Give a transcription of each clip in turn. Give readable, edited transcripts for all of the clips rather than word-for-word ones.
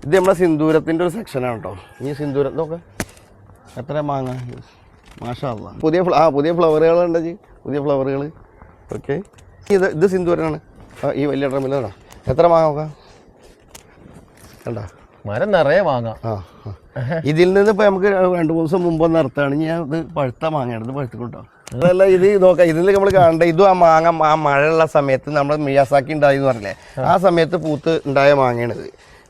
ഇത് നമ്മുടെ സിന്ദൂരത്തിൻ്റെ ഒരു സെക്ഷനാണ് കേട്ടോ. ഈ സിന്ദൂരം നോക്ക് എത്ര മാങ്ങ, മാഷാ അല്ലാ. പുതിയ ഫ്ലവറുകളുണ്ട് ജി, പുതിയ ഫ്ലവറുകൾ. ഓക്കെ, ഇത് സിന്ദൂരനാണ്. ഈ വലിയ ഡ്രമ്മിലാണ്. എത്ര മാങ്ങ നോക്കാം, കണ്ടോ മരം നിറയെ മാങ്ങ. ഇതിൽ നിന്ന് ഇപ്പോൾ നമുക്ക് 2-3 ദിവസം മുമ്പ് നിർത്തുകയാണ്. ഞാൻ ഇത് പഴുത്ത മാങ്ങയാണ്, ഇത് പഴുത്തിക്കൊണ്ടോ. അതല്ല ഇത് നോക്കാം, ഇതിൽ നമ്മൾ കാണേണ്ട ഇതും ആ മാങ്ങ ആ മഴയുള്ള സമയത്ത് നമ്മൾ മിയാസാക്കി ഉണ്ടായെന്ന് പറഞ്ഞില്ലേ, ആ സമയത്ത് പൂത്ത് ഉണ്ടായ മാങ്ങയാണിത്.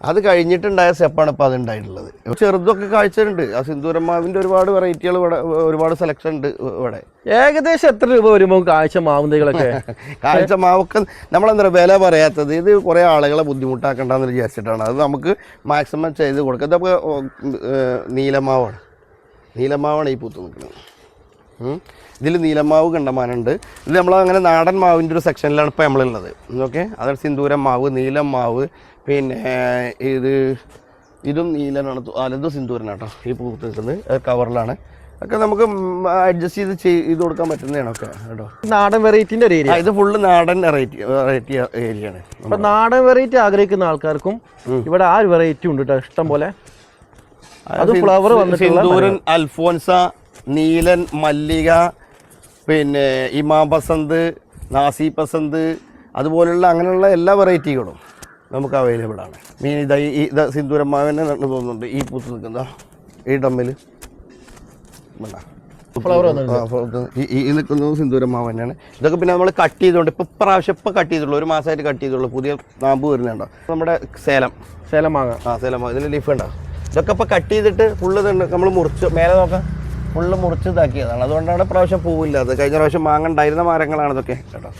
അത് കഴിഞ്ഞിട്ടുണ്ടായ സ്റ്റെപ്പാണ് ഇപ്പോൾ അത് ഉണ്ടായിട്ടുള്ളത്. ചെറുതൊക്കെ കാഴ്ചയുണ്ട്. ആ സിന്ദൂരം മാവിൻ്റെ ഒരുപാട് വെറൈറ്റികൾ ഇവിടെ, ഒരുപാട് സെലക്ഷൻ ഉണ്ട് ഇവിടെ. ഏകദേശം എത്ര രൂപ വരുമ്പോൾ കാഴ്ച മാവും തൈകളൊക്കെ? കാഴ്ച മാവൊക്കെ നമ്മളെന്താ വില പറയാത്തത്, ഇത് കുറേ ആളുകളെ ബുദ്ധിമുട്ടാക്കണ്ടെന്ന് വിചാരിച്ചിട്ടാണ്. അത് നമുക്ക് മാക്സിമം ചെയ്ത് കൊടുക്കുക. ഇതൊക്കെ നീലമാവാണ് ഈ പൂത്ത് നിൽക്കുന്നത്. ഇതിൽ നീലമാവ് കണ്ടമാനുണ്ട്. ഇത് നമ്മളങ്ങനെ നാടൻ മാവിൻ്റെ ഒരു സെക്ഷനിലാണ് ഇപ്പോൾ നമ്മളുള്ളത്. ഓക്കെ, അത് സിന്ദൂരം മാവ്, നീലം മാവ്, പിന്നെ ഇതും നീലനാണ്, അല്ലതും സിന്ദൂരനാട്ടോ. ഈ പൂത്ത് നിൽക്കുന്നത് കവറിലാണ്. ഒക്കെ നമുക്ക് അഡ്ജസ്റ്റ് ചെയ്ത് കൊടുക്കാൻ പറ്റുന്നതാണ് ഒക്കെ കേട്ടോ. നാടൻ വെറൈറ്റിൻ്റെ ഒരു ഏരിയ, ഇത് ഫുള്ള് നാടൻ വെറൈറ്റി ഏരിയയാണ്. അപ്പം നാടൻ വെറൈറ്റി ആഗ്രഹിക്കുന്ന ആൾക്കാർക്കും ഇവിടെ ആ ഒരു വെറൈറ്റി ഉണ്ട് കേട്ടോ, ഇഷ്ടം പോലെ. അത് ഫ്ലവർ സിന്ദൂരൻ, അൽഫോൻസ, നീലൻ, മല്ലിക, പിന്നെ ഇമാം പസന്ത്, നാസി പസന്ത്, അതുപോലുള്ള അങ്ങനെയുള്ള എല്ലാ വെറൈറ്റികളും നമുക്ക് അവൈലബിൾ ആണ്. മീൻ ഇത് സിന്ദൂരമാവനെ തോന്നുന്നുണ്ട്. ഈ പൂത്ത് നിൽക്കുന്ന ഈ ഡമ്മിൽ ഫ്ലവർ ഈ നിൽക്കുന്നത് സിന്ദൂരമാവ് തന്നെയാണ്. ഇതൊക്കെ പിന്നെ നമ്മൾ കട്ട് ചെയ്തുകൊണ്ട് ഇപ്പം കട്ട് ചെയ്തുള്ളൂ, 1 മാസമായിട്ട് കട്ട് ചെയ്തുള്ളൂ. പുതിയ നാമ്പ് വരുന്നുണ്ടോ നമ്മുടെ സേലം മാങ്ങ. സേലം മാങ്ങ, ഇതിൽ ലീഫ് ഉണ്ടോ. ഇതൊക്കെ ഇപ്പോൾ കട്ട് ചെയ്തിട്ട് ഫുള്ള് നമ്മൾ മുറിച്ച് മേലെ നോക്കാം, ഫുള്ള് മുറിച്ച് ഇതാക്കിയതാണ്. അതുകൊണ്ടാണ് പ്രാവശ്യം പൂവില്ലാത്തത്. കഴിഞ്ഞ പ്രാവശ്യം മാങ്ങ ഉണ്ടായിരുന്ന മരങ്ങളാണ് ഇതൊക്കെ കേട്ടോ.